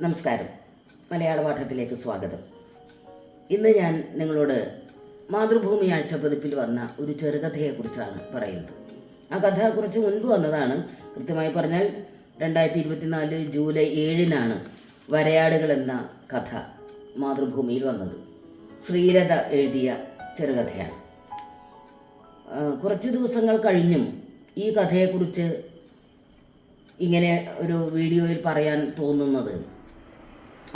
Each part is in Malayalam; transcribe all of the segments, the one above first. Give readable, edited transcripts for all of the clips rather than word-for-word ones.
നമസ്കാരം. മലയാള പാഠത്തിലേക്ക് സ്വാഗതം. ഇന്ന് ഞാൻ നിങ്ങളോട് മാതൃഭൂമി ആഴ്ചപ്പതിപ്പിൽ വന്ന ഒരു ചെറുകഥയെക്കുറിച്ചാണ് പറയുന്നത്. ആ കഥ കുറച്ച് മുൻപ് വന്നതാണ്. കൃത്യമായി പറഞ്ഞാൽ 2024 ജൂലൈ 7-നാണ് വരയാടുകൾ എന്ന കഥ മാതൃഭൂമിയിൽ വന്നത്. ശ്രീലത എഴുതിയ ചെറുകഥയാണ്. കുറച്ച് ദിവസങ്ങൾ കഴിഞ്ഞും ഈ കഥയെക്കുറിച്ച് ഇങ്ങനെ ഒരു വീഡിയോയിൽ പറയാൻ തോന്നുന്നത്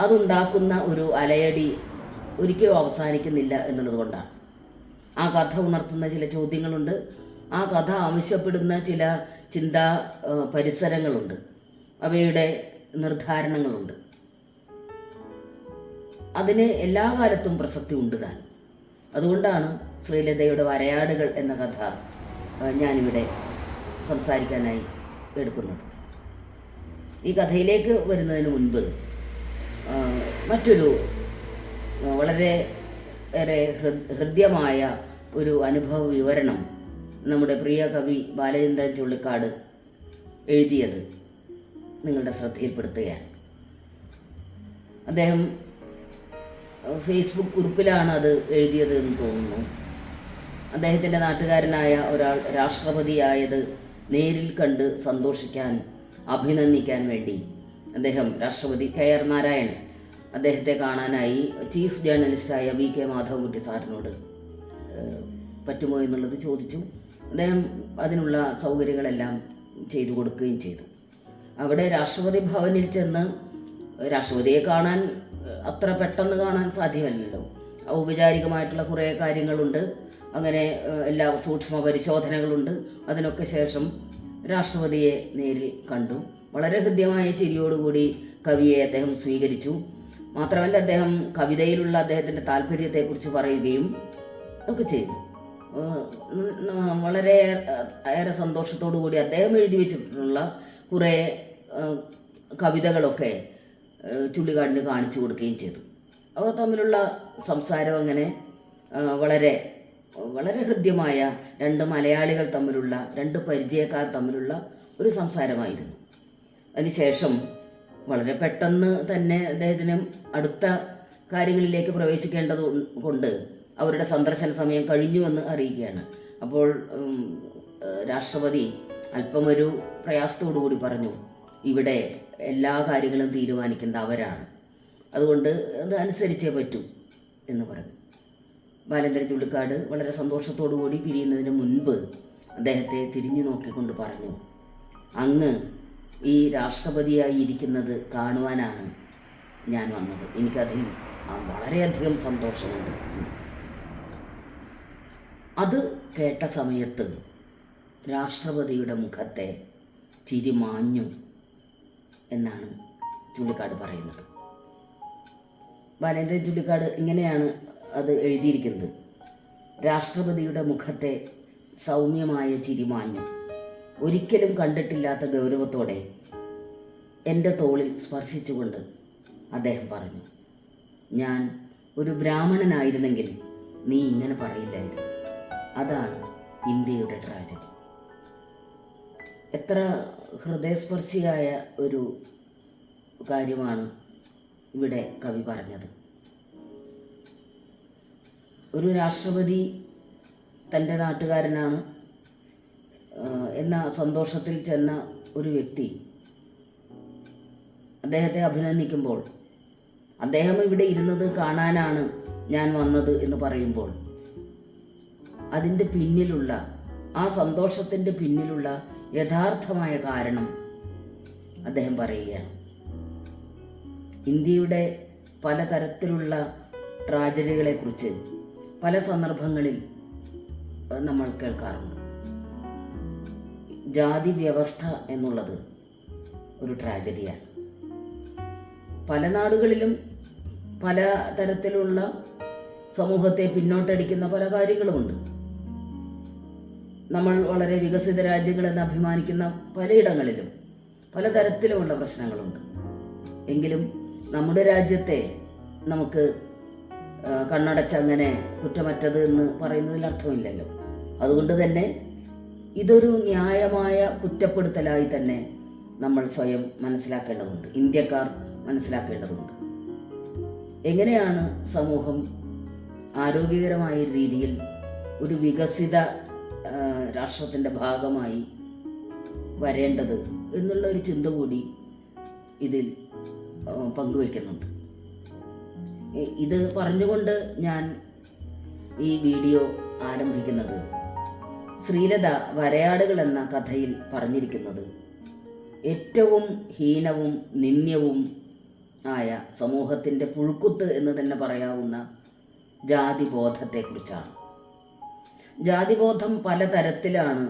അതുണ്ടാക്കുന്ന ഒരു അലയടി ഒരിക്കലും അവസാനിക്കുന്നില്ല എന്നുള്ളത് കൊണ്ടാണ്. ആ കഥ ഉണർത്തുന്ന ചില ചോദ്യങ്ങളുണ്ട്, ആ കഥ ആവശ്യപ്പെടുന്ന ചില ചിന്താ പരിസരങ്ങളുണ്ട്, അവയുടെ നിർദ്ധാരണങ്ങളുണ്ട്. അതിന് എല്ലാ കാലത്തും പ്രസക്തി ഉണ്ട് താൻ. അതുകൊണ്ടാണ് ശ്രീലതയുടെ വരയാടുകൾ എന്ന കഥ ഞാനിവിടെ സംസാരിക്കാനായി എടുക്കുന്നത്. ഈ കഥയിലേക്ക് വരുന്നതിന് മുൻപ് മറ്റൊരു വളരെ ഏറെ ഹൃദ്യമായ ഒരു അനുഭവ വിവരണം നമ്മുടെ പ്രിയ കവി ബാലചന്ദ്രൻ ചുള്ളിക്കാട് എഴുതിയത് നിങ്ങളുടെ ശ്രദ്ധയിൽപ്പെടുത്തുകയാണ്. അദ്ദേഹം ഫേസ്ബുക്ക് കുറിപ്പിലാണ് അത് എഴുതിയത് എന്ന് തോന്നുന്നു. അദ്ദേഹത്തിൻ്റെ നാട്ടുകാരനായ ഒരാൾ രാഷ്ട്രപതിയായത് നേരിൽ കണ്ട് സന്തോഷിക്കാൻ, അഭിനന്ദിക്കാൻ വേണ്ടി അദ്ദേഹം രാഷ്ട്രപതി KR നാരായണൻ അദ്ദേഹത്തെ കാണാനായി ചീഫ് ജേർണലിസ്റ്റായ VK മാധവൻകുട്ടി സാറിനോട് പറ്റുമോ എന്നുള്ളത് ചോദിച്ചു. അദ്ദേഹം അതിനുള്ള സൗകര്യങ്ങളെല്ലാം ചെയ്തു കൊടുക്കുകയും ചെയ്തു. അവിടെ രാഷ്ട്രപതി ഭവനിൽ ചെന്ന് രാഷ്ട്രപതിയെ കാണാൻ അത്ര പെട്ടെന്ന് കാണാൻ സാധ്യമല്ലല്ലോ. ഔപചാരികമായിട്ടുള്ള കുറേ കാര്യങ്ങളുണ്ട്, അങ്ങനെ എല്ലാ സൂക്ഷ്മ പരിശോധനകളുണ്ട്. അതിനൊക്കെ ശേഷം രാഷ്ട്രപതിയെ നേരിൽ കണ്ടു. വളരെ ഹൃദ്യമായ ചിരിയോടുകൂടി കവിയെ അദ്ദേഹം സ്വീകരിച്ചു. മാത്രമല്ല, അദ്ദേഹം കവിതയിലുള്ള അദ്ദേഹത്തിൻ്റെ താല്പര്യത്തെക്കുറിച്ച് പറയുകയും ഒക്കെ ചെയ്തു. വളരെ ഏറെ സന്തോഷത്തോടു കൂടി അദ്ദേഹം എഴുതി വെച്ചിട്ടുള്ള കുറേ കവിതകളൊക്കെ ചുള്ളിക്കാടിന് കാണിച്ചു കൊടുക്കുകയും ചെയ്തു. അവർ തമ്മിലുള്ള സംസാരം അങ്ങനെ വളരെ വളരെ ഹൃദ്യമായ രണ്ട് മലയാളികൾ തമ്മിലുള്ള, രണ്ട് പരിചയക്കാർ തമ്മിലുള്ള ഒരു സംസാരമായിരുന്നു. അതിനുശേഷം വളരെ പെട്ടെന്ന് തന്നെ അദ്ദേഹത്തിന് അടുത്ത കാര്യങ്ങളിലേക്ക് പ്രവേശിക്കേണ്ടത് കൊണ്ട് അവരുടെ സന്ദർശന സമയം കഴിഞ്ഞുവെന്ന് അറിയുകയാണ്. അപ്പോൾ രാഷ്ട്രപതി അല്പമൊരു പ്രയാസത്തോടു കൂടി പറഞ്ഞു, ഇവിടെ എല്ലാ കാര്യങ്ങളും തീരുമാനിക്കുന്നത് അവരാണ്, അതുകൊണ്ട് അത് അനുസരിച്ചേ പറ്റൂ എന്ന് പറഞ്ഞു. ബാലചന്ദ്രൻ ചുള്ളിക്കാട് വളരെ സന്തോഷത്തോടു കൂടി പിരിയുന്നതിന് മുൻപ് അദ്ദേഹത്തെ തിരിഞ്ഞു നോക്കിക്കൊണ്ട് പറഞ്ഞു, അങ്ങ് ഈ രാഷ്ട്രപതിയായി ഇരിക്കുന്നത് കാണുവാനാണ് ഞാൻ വന്നത്. എനിക്കതിൽ വളരെയധികം സന്തോഷമുണ്ട്. അത് കേട്ട സമയത്ത് രാഷ്ട്രപതിയുടെ മുഖത്തെ ചിരി മാഞ്ഞു എന്നാണ് ചുള്ളിക്കാട് പറയുന്നത്. ബാലേന്ദ്രൻ ചുള്ളിക്കാട് ഇങ്ങനെയാണ് അത് എഴുതിയിരിക്കുന്നത്. രാഷ്ട്രപതിയുടെ മുഖത്തെ സൗമ്യമായ ചിരി മാഞ്ഞു. ഒരിക്കലും കണ്ടിട്ടില്ലാത്ത ഗൗരവത്തോടെ എൻ്റെ തോളിൽ സ്പർശിച്ചുകൊണ്ട് അദ്ദേഹം പറഞ്ഞു, ഞാൻ ഒരു ബ്രാഹ്മണനായിരുന്നെങ്കിൽ നീ ഇങ്ങനെ പറയില്ലായിരുന്നു. അതാണ് ഇന്ത്യയുടെ ട്രാജഡി. എത്ര ഹൃദയസ്പർശിയായ ഒരു കാര്യമാണ് ഇവിടെ കവി പറഞ്ഞത്. ഒരു രാഷ്ട്രപതി തൻ്റെ നാട്ടുകാരനാണ് എന്ന സന്തോഷത്തിൽ ചെന്ന ഒരു വ്യക്തി അദ്ദേഹത്തെ അഭിനന്ദിക്കുമ്പോൾ, അദ്ദേഹം ഇവിടെ ഇരുന്നത് കാണാനാണ് ഞാൻ വന്നത് എന്ന് പറയുമ്പോൾ, അതിൻ്റെ പിന്നിലുള്ള, ആ സന്തോഷത്തിൻ്റെ പിന്നിലുള്ള യഥാർത്ഥമായ കാരണം അദ്ദേഹം പറയുകയാണ്. ഇന്ത്യയുടെ പലതരത്തിലുള്ള ട്രാജഡികളെക്കുറിച്ച് പല സന്ദർഭങ്ങളിൽ നമ്മൾ കേൾക്കാറുണ്ട്. ജാതി വ്യവസ്ഥ എന്നുള്ളത് ഒരു ട്രാജഡിയാണ്. പല നാടുകളിലും പല തരത്തിലുള്ള സമൂഹത്തെ പിന്നോട്ടടിക്കുന്ന പല കാര്യങ്ങളുമുണ്ട്. നമ്മൾ വളരെ വികസിത രാജ്യങ്ങളെന്ന് അഭിമാനിക്കുന്ന പലയിടങ്ങളിലും പലതരത്തിലുമുള്ള പ്രശ്നങ്ങളുണ്ട്. എങ്കിലും നമ്മുടെ രാജ്യത്തെ നമുക്ക് കണ്ണടച്ചങ്ങനെ കുറ്റമറ്റത് എന്ന് പറയുന്നതിൽ അർത്ഥമില്ലല്ലോ. അതുകൊണ്ട് തന്നെ ഇതൊരു ന്യായമായ കുറ്റപ്പെടുത്തലായി തന്നെ നമ്മൾ സ്വയം മനസ്സിലാക്കേണ്ടതുണ്ട്. ഇന്ത്യക്കാർ മനസ്സിലാക്കേണ്ടതുണ്ട്. എങ്ങനെയാണ് സമൂഹം ആരോഗ്യകരമായ രീതിയിൽ ഒരു വികസിത രാഷ്ട്രത്തിൻ്റെ ഭാഗമായി വരേണ്ടത് എന്നുള്ള ഒരു ചിന്ത കൂടി ഇതിൽ പങ്കുവയ്ക്കുന്നുണ്ട്. ഇത് പറഞ്ഞുകൊണ്ട് ഞാൻ ഈ വീഡിയോ ആരംഭിക്കുന്നത്, ശ്രീലത വരയാടുകൾ എന്ന കഥയിൽ പറഞ്ഞിരിക്കുന്നത് ഏറ്റവും ഹീനവും നിന്ദ്യവും ആയ സമൂഹത്തിൻ്റെ പുഴുക്കുത്ത് എന്ന് തന്നെ പറയാവുന്ന ജാതിബോധത്തെക്കുറിച്ചാണ്. ജാതിബോധം പലതരത്തിലാണ്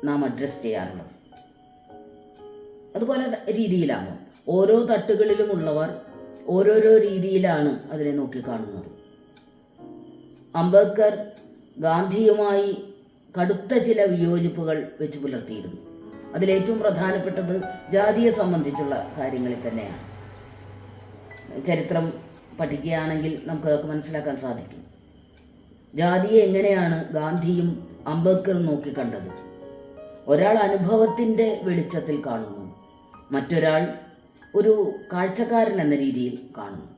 നാം അഡ്രസ്സ് ചെയ്യാറുള്ളത്. അത് പല രീതിയിലാണ്. ഓരോ തട്ടുകളിലുമുള്ളവർ ഓരോരോ രീതിയിലാണ് അതിനെ നോക്കിക്കാണുന്നത്. അംബേദ്കർ ഗാന്ധിയുമായി കടുത്ത ചില വിയോജിപ്പുകൾ വെച്ച് പുലർത്തിയിരുന്നു. അതിലേറ്റവും പ്രധാനപ്പെട്ടത് ജാതിയെ സംബന്ധിച്ചുള്ള കാര്യങ്ങളിൽ തന്നെയാണ്. ചരിത്രം പഠിക്കുകയാണെങ്കിൽ നമുക്കതൊക്കെ മനസ്സിലാക്കാൻ സാധിക്കും. ജാതിയെ എങ്ങനെയാണ് ഗാന്ധിയും അംബേദ്കറും നോക്കിക്കണ്ടത്? ഒരാൾ അനുഭവത്തിൻ്റെ വെളിച്ചത്തിൽ കാണുന്നു, മറ്റൊരാൾ ഒരു കാഴ്ചക്കാരൻ എന്ന രീതിയിൽ കാണുന്നു.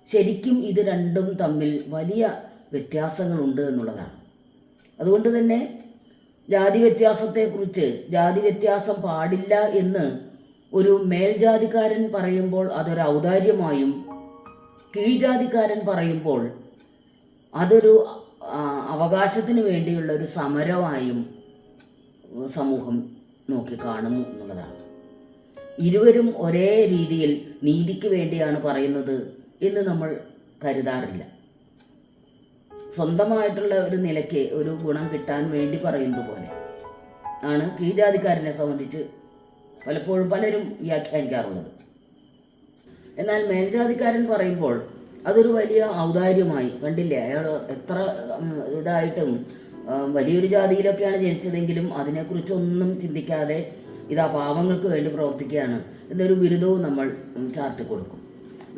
ശരിക്കും ഇത് രണ്ടും തമ്മിൽ വലിയ വ്യത്യാസങ്ങളുണ്ട് എന്നുള്ളതാണ്. അതുകൊണ്ട് തന്നെ ജാതി വ്യത്യാസത്തെക്കുറിച്ച്, ജാതി വ്യത്യാസം പാടില്ല എന്ന് ഒരു മേൽജാതിക്കാരൻ പറയുമ്പോൾ അതൊരു ഔദാര്യമായും, കീഴ്ജാതിക്കാരൻ പറയുമ്പോൾ അതൊരു അവകാശത്തിന് വേണ്ടിയുള്ള ഒരു സമരമായും സമൂഹം നോക്കിക്കാണുന്നു എന്നുള്ളതാണ്. ഇരുവരും ഒരേ രീതിയിൽ നീതിക്ക് വേണ്ടിയാണ് പറയുന്നത് എന്ന് നമ്മൾ കരുതാറില്ല. സ്വന്തമായിട്ടുള്ള ഒരു നിലയ്ക്ക് ഒരു ഗുണം കിട്ടാൻ വേണ്ടി പറയുന്നത് പോലെ ആണ് കീഴ്ജാതിക്കാരനെ സംബന്ധിച്ച് പലപ്പോഴും പലരും വ്യാഖ്യാനിക്കാറുള്ളത്. എന്നാൽ മേൽജാതിക്കാരൻ പറയുമ്പോൾ അതൊരു വലിയ ഔദാര്യമായി കണ്ടില്ലേ. അയാൾ എത്ര ഇതായിട്ടും വലിയൊരു ജാതിയിലൊക്കെയാണ് ജനിച്ചതെങ്കിലും അതിനെക്കുറിച്ചൊന്നും ചിന്തിക്കാതെ ഇതാ പാവങ്ങൾക്ക് വേണ്ടി പ്രവർത്തിക്കുകയാണ് എന്നൊരു ബിരുദവും നമ്മൾ ചാർത്തി കൊടുക്കും.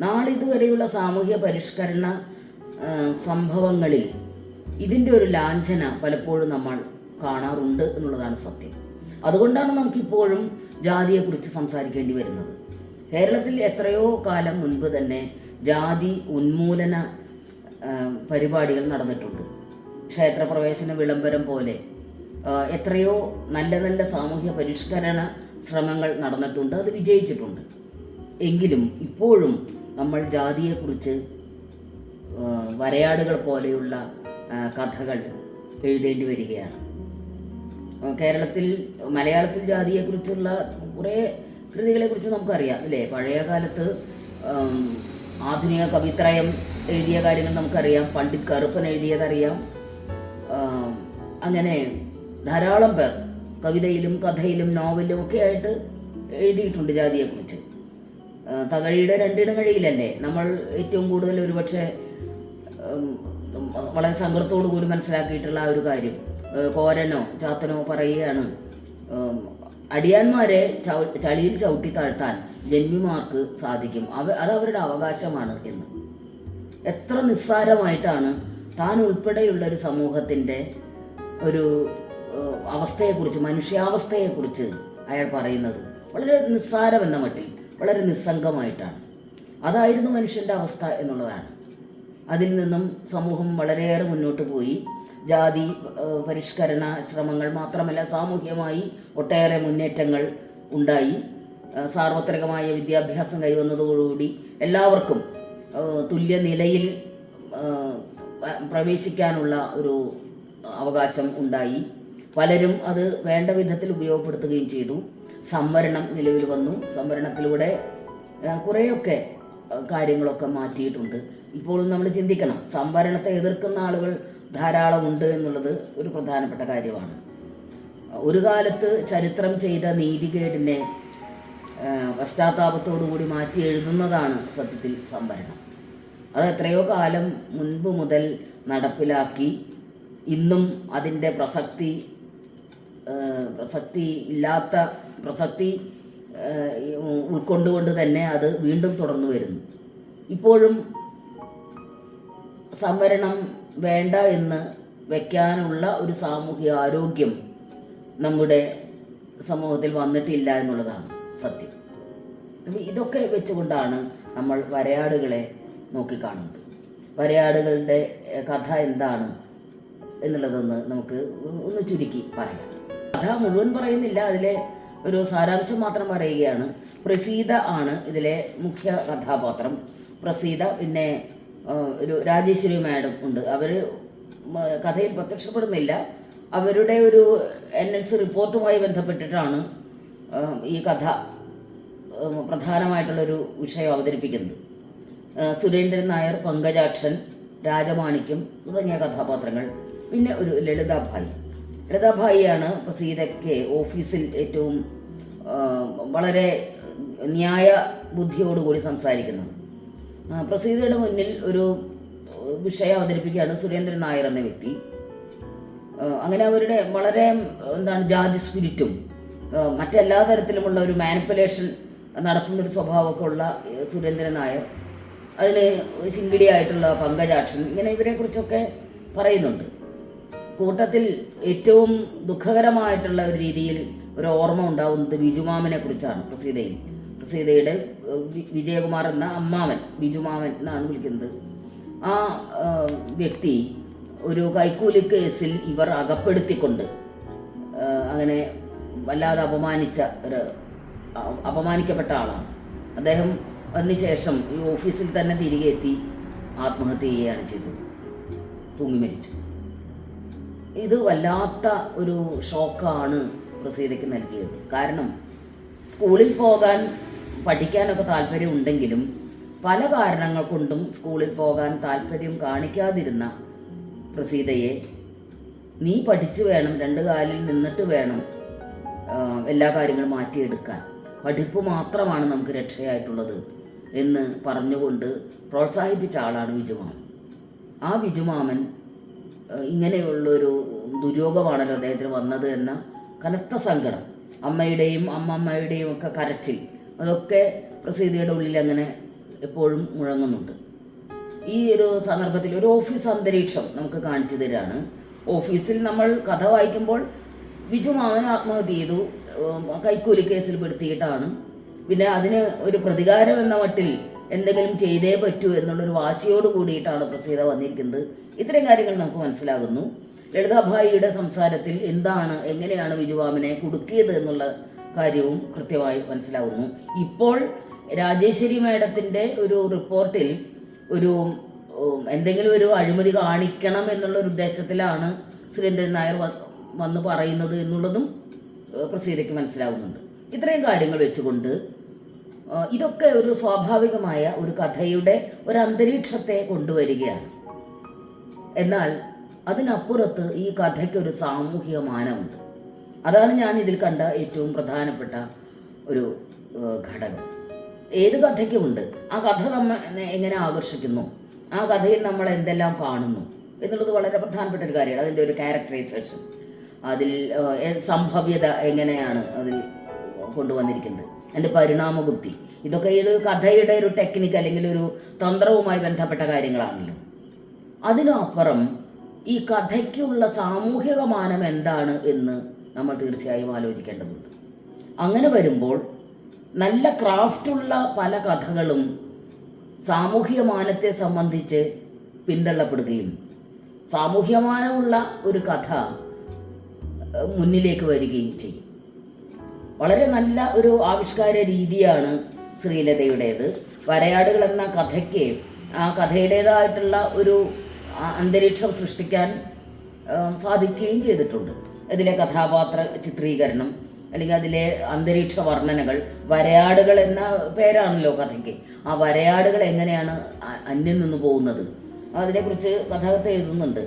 നാളിതുവരെയുള്ള സാമൂഹ്യ പരിഷ്കരണ സംഭവങ്ങളിൽ ഇതിൻ്റെ ഒരു ലാഞ്ചന പലപ്പോഴും നമ്മൾ കാണാറുണ്ട് എന്നുള്ളതാണ് സത്യം. അതുകൊണ്ടാണ് നമുക്കിപ്പോഴും ജാതിയെക്കുറിച്ച് സംസാരിക്കേണ്ടി വരുന്നത്. കേരളത്തിൽ എത്രയോ കാലം മുൻപ് തന്നെ ജാതി ഉന്മൂലന പരിപാടികൾ നടന്നിട്ടുണ്ട്. ക്ഷേത്രപ്രവേശന വിളംബരം പോലെ എത്രയോ നല്ല നല്ല സാമൂഹ്യ പരിഷ്കരണ ശ്രമങ്ങൾ നടന്നിട്ടുണ്ട്. അത് വിജയിച്ചിട്ടുണ്ട്. എങ്കിലും ഇപ്പോഴും നമ്മൾ ജാതിയെക്കുറിച്ച് വരയാടുകൾ പോലെയുള്ള കഥകൾ എഴുതേണ്ടി വരികയാണ്. കേരളത്തിൽ, മലയാളത്തിൽ ജാതിയെക്കുറിച്ചുള്ള കുറേ കൃതികളെക്കുറിച്ച് നമുക്കറിയാം അല്ലേ. പഴയ കാലത്ത് ആധുനിക കവിത്രയം എഴുതിയ കാര്യങ്ങൾ നമുക്കറിയാം. പണ്ഡിറ്റ് കറുപ്പൻ എഴുതിയതറിയാം. അങ്ങനെ ധാരാളം പേർ കവിതയിലും കഥയിലും നോവലിലും ഒക്കെ ആയിട്ട് എഴുതിയിട്ടുണ്ട് ജാതിയെക്കുറിച്ച്. തകഴിയുടെ രണ്ടിടങ്ങഴിയിലല്ലേ നമ്മൾ ഏറ്റവും കൂടുതൽ ഒരുപക്ഷെ വളരെ സങ്കടത്തോടു കൂടി മനസ്സിലാക്കിയിട്ടുള്ള ആ ഒരു കാര്യം. കോരനോ ചാത്തനോ പറയുകയാണ്, അടിയാന്മാരെ ചളിയിൽ ചവിട്ടി താഴ്ത്താൻ ജന്മിമാർക്ക് സാധിക്കും, അത് അവരുടെ അവകാശമാണ് എന്ന്. എത്ര നിസ്സാരമായിട്ടാണ് താൻ ഉൾപ്പെടെയുള്ള ഒരു സമൂഹത്തിൻ്റെ ഒരു അവസ്ഥയെക്കുറിച്ച്, മനുഷ്യാവസ്ഥയെക്കുറിച്ച് അയാൾ പറയുന്നത്. വളരെ നിസ്സാരമെന്ന മട്ടിൽ, വളരെ നിസ്സംഗമായിട്ടാണ്. അതായിരുന്നു മനുഷ്യൻ്റെ അവസ്ഥ എന്നുള്ളതാണ്. അതിൽ നിന്നും സമൂഹം വളരെയേറെ മുന്നോട്ട് പോയി. ജാതി പരിഷ്കരണ ശ്രമങ്ങൾ മാത്രമല്ല, സാമൂഹ്യമായി ഒട്ടേറെ മുന്നേറ്റങ്ങൾ ഉണ്ടായി. സാർവത്രികമായ വിദ്യാഭ്യാസം കൈവന്നതോടുകൂടി എല്ലാവർക്കും തുല്യ നിലയിൽ പ്രവേശിക്കാനുള്ള ഒരു അവകാശം ഉണ്ടായി. പലരും അത് വേണ്ട വിധത്തിൽ ഉപയോഗപ്പെടുത്തുകയും ചെയ്തു. സംവരണം നിലവിൽ വന്നു. സംവരണത്തിലൂടെ കുറേയൊക്കെ കാര്യങ്ങളൊക്കെ മാറ്റിയിട്ടുണ്ട്. ഇപ്പോൾ നമ്മൾ ചിന്തിക്കണം, സംവരണത്തെ എതിർക്കുന്ന ആളുകൾ ധാരാളമുണ്ട് എന്നുള്ളത് ഒരു പ്രധാനപ്പെട്ട കാര്യമാണ്. ഒരു കാലത്ത് ചരിത്രം ചെയ്ത നീതികേടിനെ പശ്ചാത്താപത്തോടുകൂടി മാറ്റി എഴുതുന്നതാണ് സത്യത്തിൽ സംവരണം. അത് എത്രയോ കാലം മുൻപ് മുതൽ നടപ്പിലാക്കി ഇന്നും അതിൻ്റെ പ്രസക്തി ഉൾക്കൊണ്ടുകൊണ്ട് തന്നെ അത് വീണ്ടും തുടർന്നു വരുന്നു. ഇപ്പോഴും സംവരണം വേണ്ട എന്ന് വയ്ക്കാനുള്ള ഒരു സാമൂഹിക ആരോഗ്യം നമ്മുടെ സമൂഹത്തിൽ വന്നിട്ടില്ല എന്നുള്ളതാണ് സത്യം. അപ്പോൾ ഇതൊക്കെ വെച്ചുകൊണ്ടാണ് നമ്മൾ വരയാടുകളെ നോക്കിക്കാണുന്നത്. വരയാടുകളുടെ കഥ എന്താണ് എന്നുള്ളതൊന്ന് നമുക്ക് ഒന്ന് ചുരുക്കി പറയാം. കഥ മുഴുവൻ പറയുന്നില്ല, അതിലെ ഒരു സാരാംശം മാത്രം പറയുകയാണ്. പ്രസീത ആണ് ഇതിലെ മുഖ്യ കഥാപാത്രം. പ്രസീത, പിന്നെ ഒരു രാജേശ്വരി മാഡം ഉണ്ട്. അവർ കഥയിൽ പ്രത്യക്ഷപ്പെടുന്നില്ല. അവരുടെ ഒരു NLC റിപ്പോർട്ടുമായി ബന്ധപ്പെട്ടിട്ടാണ് ഈ കഥ പ്രധാനമായിട്ടുള്ളൊരു വിഷയം അവതരിപ്പിക്കുന്നത്. സുരേന്ദ്രൻ നായർ, പങ്കജാക്ഷൻ, രാജമാണിക്യം തുടങ്ങിയ കഥാപാത്രങ്ങൾ. പിന്നെ ഒരു ലളിതാഭായിയാണ് പ്രസീതയ്ക്ക് ഓഫീസിൽ ഏറ്റവും വളരെ ന്യായ ബുദ്ധിയോടുകൂടി സംസാരിക്കുന്നത്. പ്രസീതയുടെ മുന്നിൽ ഒരു വിഷയം അവതരിപ്പിക്കുകയാണ് സുരേന്ദ്രൻ നായർ എന്ന വ്യക്തി. അങ്ങനെ അവരുടെ വളരെ ജാതി സ്പിരിറ്റും മറ്റെല്ലാ തരത്തിലുമുള്ള ഒരു മാനിപ്പുലേഷൻ നടത്തുന്നൊരു സ്വഭാവമൊക്കെ ഉള്ള സുരേന്ദ്രൻ നായർ, അതിന് ശിങ്കിടിയായിട്ടുള്ള പങ്കജാക്ഷൻ, ഇങ്ങനെ ഇവരെക്കുറിച്ചൊക്കെ പറയുന്നുണ്ട്. കൂട്ടത്തിൽ ഏറ്റവും ദുഃഖകരമായിട്ടുള്ള ഒരു രീതിയിൽ ഒരു ഓർമ്മ ഉണ്ടാവുന്നത് ബിജുമാമനെ കുറിച്ചാണ്. പ്രസീതയുടെ വിജയകുമാർ എന്ന അമ്മാവൻ, ബിജുമാമൻ എന്നാണ് വിളിക്കുന്നത്. ആ വ്യക്തി ഒരു കൈക്കൂലി കേസിൽ ഇവർ അകപ്പെടുത്തിക്കൊണ്ട് അങ്ങനെ വല്ലാതെ അപമാനിക്കപ്പെട്ട ആളാണ് അദ്ദേഹം. അതിനുശേഷം ഈ ഓഫീസിൽ തന്നെ തിരികെ എത്തി ആത്മഹത്യ ചെയ്യുകയാണ് ചെയ്തത്, തൂങ്ങി മരിച്ചു. ഇത് വല്ലാത്ത ഒരു ഷോക്കാണ് പ്രസീതയ്ക്ക് നൽകിയത്. കാരണം സ്കൂളിൽ പോകാൻ പഠിക്കാനൊക്കെ താല്പര്യമുണ്ടെങ്കിലും പല കാരണങ്ങൾ കൊണ്ടും സ്കൂളിൽ പോകാൻ താല്പര്യം കാണിക്കാതിരുന്ന പ്രസീതയെ നീ പഠിച്ചു വേണം, 2 കാലിൽ നിന്നിട്ട് വേണം എല്ലാ കാര്യങ്ങളും മാറ്റിയെടുക്കാൻ, പഠിപ്പ് മാത്രമാണ് നമുക്ക് രക്ഷയായിട്ടുള്ളത് എന്ന് പറഞ്ഞുകൊണ്ട് പ്രോത്സാഹിപ്പിച്ച ആളാണ് ബിജുമാമൻ. ആ ബിജുമാമൻ ഇങ്ങനെയുള്ളൊരു ദുര്യോഗമാണല്ലോ അദ്ദേഹത്തിന് വന്നത് എന്ന കനത്ത സങ്കടം, അമ്മയുടെയും അമ്മമ്മയുടെയും ഒക്കെ കരച്ചിൽ, അതൊക്കെ പ്രസീതയുടെ ഉള്ളിൽ അങ്ങനെ എപ്പോഴും മുഴങ്ങുന്നുണ്ട്. ഈ ഒരു സന്ദർഭത്തിൽ ഒരു ഓഫീസ് അന്തരീക്ഷം നമുക്ക് കാണിച്ചു തരാണ്. ഓഫീസിൽ നമ്മൾ കഥ വായിക്കുമ്പോൾ ബിജുമാമൻ ആത്മഹത്യ ചെയ്തു, കൈക്കൂലി കേസിൽ പെടുത്തിയിട്ടാണ്. പിന്നെ അതിന് ഒരു പ്രതികാരം എന്ന മട്ടിൽ എന്തെങ്കിലും ചെയ്തേ പറ്റൂ എന്നുള്ളൊരു വാശിയോട് കൂടിയിട്ടാണ് പ്രസീത വന്നിരിക്കുന്നത്. ഇത്രയും കാര്യങ്ങൾ നമുക്ക് മനസ്സിലാകുന്നു. ലളിതാഭായിയുടെ സംസാരത്തിൽ എങ്ങനെയാണ് ബിജുമാമനെ കുടുക്കിയത് എന്നുള്ള കാര്യവും കൃത്യമായി മനസ്സിലാകുന്നു. ഇപ്പോൾ രാജേശ്വരി മാഡത്തിൻ്റെ ഒരു റിപ്പോർട്ടിൽ എന്തെങ്കിലും ഒരു അഴിമതി കാണിക്കണം എന്നുള്ളൊരു ഉദ്ദേശത്തിലാണ് സുരേന്ദ്രൻ നായർ വന്ന് പറയുന്നത് എന്നുള്ളതും പ്രസീതയ്ക്ക് മനസ്സിലാവുന്നുണ്ട്. ഇത്രയും കാര്യങ്ങൾ വെച്ചുകൊണ്ട് ഇതൊക്കെ ഒരു സ്വാഭാവികമായ ഒരു കഥയുടെ ഒരു അന്തരീക്ഷത്തെ കൊണ്ടുവരികയാണ്. എന്നാൽ അതിനപ്പുറത്ത് ഈ കഥയ്ക്ക് ഒരു സാമൂഹിക മാനമുണ്ട്. അതാണ് ഞാൻ ഇതിൽ കണ്ട ഏറ്റവും പ്രധാനപ്പെട്ട ഒരു ഘടകം. ഏത് കഥയ്ക്കുമുണ്ട്. ആ കഥ നമ്മെ എങ്ങനെ ആകർഷിക്കുന്നു, ആ കഥയിൽ നമ്മൾ എന്തെല്ലാം കാണുന്നു എന്നുള്ളത് വളരെ പ്രധാനപ്പെട്ട ഒരു കാര്യമാണ്. അതിൻ്റെ ഒരു ക്യാരക്ടറൈസേഷൻ, അതിൽ സംഭവ്യത എങ്ങനെയാണ് അതിൽ കൊണ്ടുവന്നിരിക്കുന്നത്, അതിൻ്റെ പരിണാമബുദ്ധി, ഇതൊക്കെ ഒരു കഥയുടെ ഒരു ടെക്നിക്ക് അല്ലെങ്കിൽ ഒരു തന്ത്രവുമായി ബന്ധപ്പെട്ട കാര്യങ്ങളാണല്ലോ. അതിനപ്പുറം ഈ കഥയ്ക്കുള്ള സാമൂഹിക മാനം എന്താണ് എന്ന് നമ്മൾ തീർച്ചയായും ആലോചിക്കേണ്ടതുണ്ട്. അങ്ങനെ വരുമ്പോൾ നല്ല ക്രാഫ്റ്റുള്ള പല കഥകളും സാമൂഹിക മാനത്തെ സംബന്ധിച്ച് പിന്തള്ളപ്പെടുകയും സാമൂഹ്യമാനമുള്ള ഒരു കഥ മുന്നിലേക്ക് വരികയും ചെയ്യും. വളരെ നല്ല ഒരു ആവിഷ്കാര രീതിയാണ് ശ്രീലതയുടേത്. വരയാടുകൾ എന്ന കഥയ്ക്ക് ആ കഥയുടേതായിട്ടുള്ള ഒരു അന്തരീക്ഷം സൃഷ്ടിക്കാൻ സാധിക്കുകയും ചെയ്തിട്ടുണ്ട്. ഇതിലെ കഥാപാത്ര ചിത്രീകരണം അല്ലെങ്കിൽ അതിലെ അന്തരീക്ഷ വർണ്ണനകൾ, വരയാടുകൾ എന്ന പേരാണല്ലോ കഥയ്ക്ക്. ആ വരയാടുകൾ എങ്ങനെയാണ് അന്യം നിന്ന് പോകുന്നത് അതിനെക്കുറിച്ച് കഥാകൃത്ത് എഴുതുന്നുണ്ട്.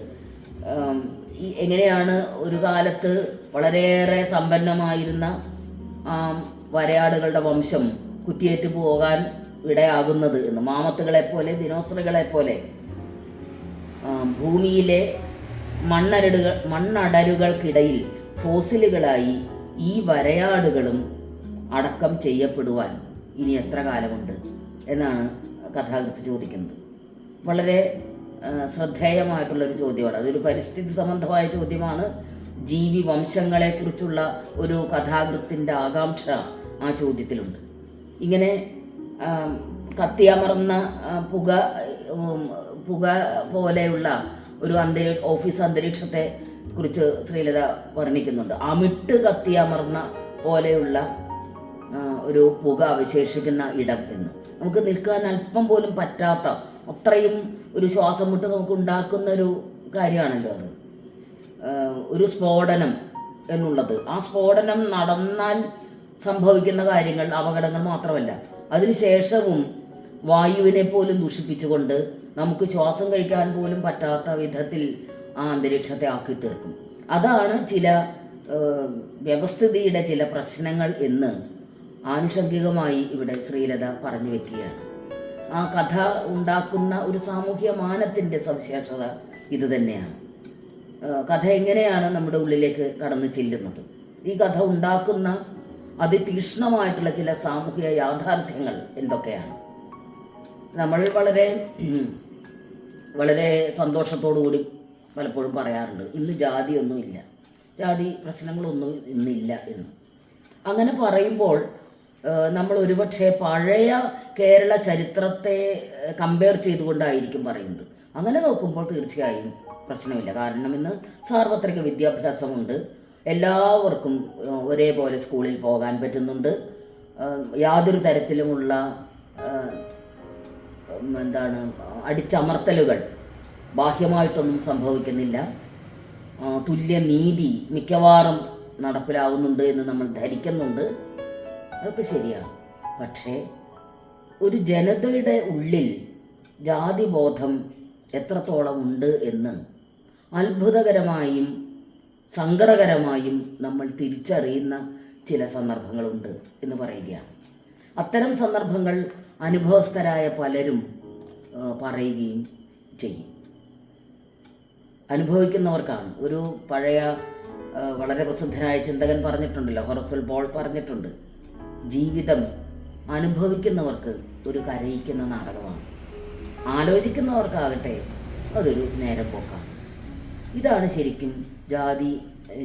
എങ്ങനെയാണ് ഒരു കാലത്ത് വളരെയേറെ സമ്പന്നമായിരുന്ന വരയാടുകളുടെ വംശം കുറ്റിയേറ്റ് പോകാൻ ഇടയാകുന്നത് എന്ന്. മാമത്തുകളെപ്പോലെ, ദിനോസറുകളെപ്പോലെ ഭൂമിയിലെ മണ്ണടരുകൾക്കിടയിൽ ഫോസിലുകളായി ഈ വരയാടുകളും അടക്കം ചെയ്യപ്പെടുവാൻ ഇനി എത്ര കാലമുണ്ട് എന്നാണ് കഥാകൃത്ത് ചോദിക്കുന്നത്. വളരെ ശ്രദ്ധേയമായിട്ടുള്ളൊരു ചോദ്യമാണ്. അതൊരു പരിസ്ഥിതി സംബന്ധമായ ചോദ്യമാണ്. ജീവി വംശങ്ങളെക്കുറിച്ചുള്ള ഒരു കഥാകൃത്തിൻ്റെ ആകാംക്ഷ ആ ചോദ്യത്തിലുണ്ട്. ഇങ്ങനെ കത്തിയമർന്ന പുക പുക പോലെയുള്ള ഒരു ഓഫീസ് അന്തരീക്ഷത്തെ കുറിച്ച് ശ്രീലത വർണ്ണിക്കുന്നുണ്ട്. അമിട്ട് കത്തിയമർന്ന പോലെയുള്ള ഒരു പുക അവശേഷിക്കുന്ന ഇടം എന്ന്. നമുക്ക് നിൽക്കാൻ അല്പം പോലും പറ്റാത്ത അത്രയും ഒരു ശ്വാസം മുട്ട് നമുക്ക് ഉണ്ടാക്കുന്ന ഒരു കാര്യമാണല്ലോ അത്. ഒരു സ്ഫോടനം എന്നുള്ളത്, ആ സ്ഫോടനം നടന്നാൽ സംഭവിക്കുന്ന കാര്യങ്ങൾ അപകടങ്ങൾ മാത്രമല്ല, അതിനുശേഷവും വായുവിനെ പോലും ദൂഷിപ്പിച്ചുകൊണ്ട് നമുക്ക് ശ്വാസം കഴിക്കാൻ പോലും പറ്റാത്ത വിധത്തിൽ ആ അന്തരീക്ഷത്തെ ആക്കി തീർക്കും. അതാണ് ചില വ്യവസ്ഥിതിയുടെ ചില പ്രശ്നങ്ങൾ എന്ന് ആനുഷംഗികമായി ഇവിടെ ശ്രീലത പറഞ്ഞു വെക്കുകയാണ്. ആ കഥ ഉണ്ടാക്കുന്ന ഒരു സാമൂഹ്യ മാനത്തിൻ്റെ സവിശേഷത ഇതുതന്നെയാണ്. കഥ എങ്ങനെയാണ് നമ്മുടെ ഉള്ളിലേക്ക് കടന്നു ചെല്ലുന്നത്, ഈ കഥ ഉണ്ടാക്കുന്ന അതിതീക്ഷ്ണമായിട്ടുള്ള ചില സാമൂഹിക യാഥാർത്ഥ്യങ്ങൾ എന്തൊക്കെയാണ്. നമ്മൾ വളരെ വളരെ സന്തോഷത്തോടുകൂടി പലപ്പോഴും പറയാറുണ്ട്, ഇന്ന് ജാതിയൊന്നുമില്ല, ജാതി പ്രശ്നങ്ങളൊന്നും ഇന്നില്ല എന്ന്. അങ്ങനെ പറയുമ്പോൾ നമ്മൾ ഒരുപക്ഷെ പഴയ കേരള ചരിത്രത്തെ കമ്പയർ ചെയ്തുകൊണ്ടായിരിക്കും പറയുന്നത്. അങ്ങനെ നോക്കുമ്പോൾ തീർച്ചയായും പ്രശ്നമില്ല. കാരണം ഇന്ന് സാർവത്രിക വിദ്യാഭ്യാസമുണ്ട്, എല്ലാവർക്കും ഒരേപോലെ സ്കൂളിൽ പോകാൻ പറ്റുന്നുണ്ട്, യാതൊരു തരത്തിലുമുള്ള അടിച്ചമർത്തലുകൾ ബാഹ്യമായിട്ടൊന്നും സംഭവിക്കുന്നില്ല, തുല്യനീതി മിക്കവാറും നടപ്പിലാവുന്നുണ്ട് എന്ന് നമ്മൾ ധരിക്കുന്നുണ്ട്. അതൊക്കെ ശരിയാണ്. പക്ഷേ ഒരു ജനതയുടെ ഉള്ളിൽ ജാതിബോധം എത്രത്തോളം ഉണ്ട് എന്ന് അത്ഭുതകരമായും സങ്കടകരമായും നമ്മൾ തിരിച്ചറിയുന്ന ചില സന്ദർഭങ്ങളുണ്ട് എന്ന് പറയുകയാണ്. അത്തരം സന്ദർഭങ്ങൾ അനുഭവസ്ഥരായ പലരും പറയുകയും ചെയ്യും. അനുഭവിക്കുന്നവർക്കാണ്. ഒരു പഴയ വളരെ പ്രസിദ്ധനായ ചിന്തകൻ പറഞ്ഞിട്ടുണ്ടല്ലോ, ഹൊറസൽ ബോൾ പറഞ്ഞിട്ടുണ്ട്, ജീവിതം അനുഭവിക്കുന്നവർക്ക് ഒരു കരയിക്കുന്ന നാടകമാണ്, ആലോചിക്കുന്നവർക്കാകട്ടെ അതൊരു നേരം പോക്കാണ്. ഇതാണ് ശരിക്കും ജാതി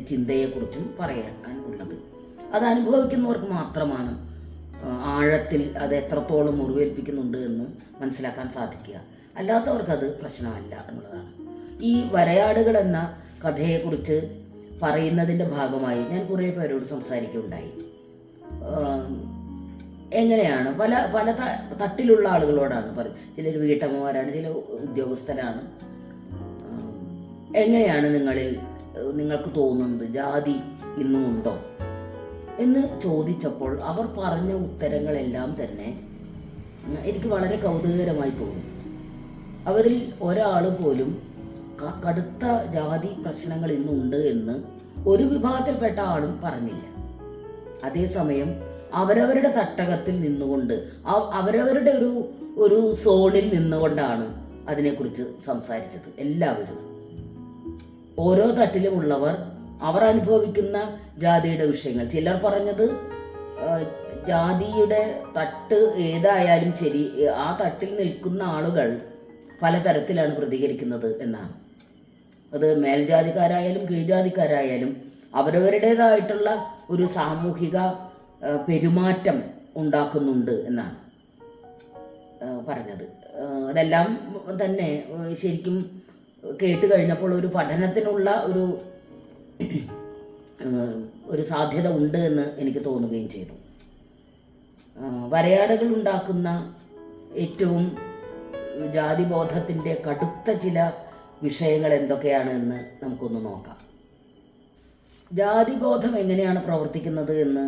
ചിന്തയെക്കുറിച്ചും പറയാൻ ഉള്ളത്. അത് അനുഭവിക്കുന്നവർക്ക് മാത്രമാണ് ആഴത്തിൽ അത് എത്രത്തോളം മുറിവേൽപ്പിക്കുന്നുണ്ട് എന്ന് മനസ്സിലാക്കാൻ സാധിക്കുക. അല്ലാത്തവർക്കത് പ്രശ്നമല്ല എന്നുള്ളതാണ്. ഈ വരയാടുകൾ എന്ന കഥയെക്കുറിച്ച് പറയുന്നതിൻ്റെ ഭാഗമായി ഞാൻ കുറേ പേരോട് സംസാരിക്കുകയുണ്ടായി. എങ്ങനെയാണ് പല പല തട്ടിലുള്ള ആളുകളോടാണ് പറയുന്നത്. ചിലർ വീട്ടമ്മമാരാണ്, ചില ഉദ്യോഗസ്ഥരാണ്. എങ്ങനെയാണ് നിങ്ങൾക്ക് തോന്നുന്നത് ജാതി ഇന്നും ഉണ്ടോ എന്ന് ചോദിച്ചപ്പോൾ അവർ പറഞ്ഞ ഉത്തരങ്ങളെല്ലാം തന്നെ എനിക്ക് വളരെ കൗതുകകരമായി തോന്നി. അവരിൽ ഒരാൾ പോലും കടുത്ത ജാതി പ്രശ്നങ്ങൾ ഇന്നുണ്ട് എന്ന് ഒരു വിഭാഗത്തിൽപ്പെട്ട ആളും പറഞ്ഞില്ല. അതേസമയം അവരവരുടെ തട്ടകത്തിൽ നിന്നുകൊണ്ട് അവരവരുടെ ഒരു സോണിൽ നിന്നുകൊണ്ടാണ് അതിനെക്കുറിച്ച് സംസാരിച്ചത്. എല്ലാവരും ഓരോ തട്ടിലുമുള്ളവർ അവർ അനുഭവിക്കുന്ന ജാതിയുടെ വിഷയങ്ങൾ. ചിലർ പറഞ്ഞത് ജാതിയുടെ തട്ട് ഏതായാലും ശരി, ആ തട്ടിൽ നിൽക്കുന്ന ആളുകൾ പലതരത്തിലാണ് പ്രതികരിക്കുന്നത് എന്നാണ്. അത് മേൽജാതിക്കാരായാലും കീഴ്ജാതിക്കാരായാലും അവരവരുടേതായിട്ടുള്ള ഒരു സാമൂഹിക പെരുമാറ്റം ഉണ്ടാക്കുന്നുണ്ട് എന്നാണ് പറഞ്ഞത്. അതെല്ലാം തന്നെ ശരിക്കും കേട്ട് കഴിഞ്ഞപ്പോൾ ഒരു പഠനത്തിനുള്ള ഒരു സാധ്യത ഉണ്ട് എന്ന് എനിക്ക് തോന്നുകയും ചെയ്തു. വരയാടുകൾ ഉണ്ടാക്കുന്ന ഏറ്റവും ജാതിബോധത്തിൻ്റെ കടുത്ത ചില വിഷയങ്ങൾ എന്തൊക്കെയാണ് എന്ന് നമുക്കൊന്ന് നോക്കാം. ജാതിബോധം എങ്ങനെയാണ് പ്രവർത്തിക്കുന്നത് എന്ന്